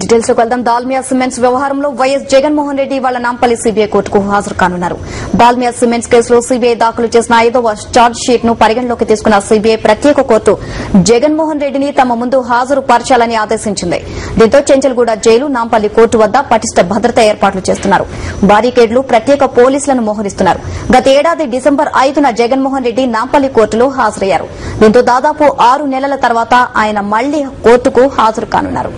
Details లోకి వెళ్దాం. Dalmia cements వ్యవహారంలో వైఎస్ జగన్మోహన్ రెడ్డి వాళ్ళ నాంపల్లి సీబీఐ కోర్టుకు హాజరు కానున్నారు. దాల్మియా సిమెంట్స్ కేసులో సీబీఐ దాఖలు చేసిన 5వ ఛార్జ్ షీట్ ను పరిగణలోకి తీసుకున్న సీబీఐ ప్రత్యేక కోర్టు జగన్మోహన్ రెడ్డిని తమ ముందు హాజరు పరచాలని ఆదేశించింది. దీంతో చెంచల్గూడ జైలు, నాంపల్లి కోర్టు వద్ద పటిష్ట భద్రతా ఏర్పాట్లు చేస్తున్నారు. బారికేడ్లు, ప్రత్యేక పోలీసులను మోహరిస్తున్నారు. గత ఏడాది డిసెంబర్ 5న జగన్మోహన్ రెడ్డి నాంపల్లి కోర్టులో హాజరయ్యారు. దీంతో దాదాపు 6 నెలల తర్వాత ఆయన మళ్లీ కోర్టుకు హాజరు కానున్నారు.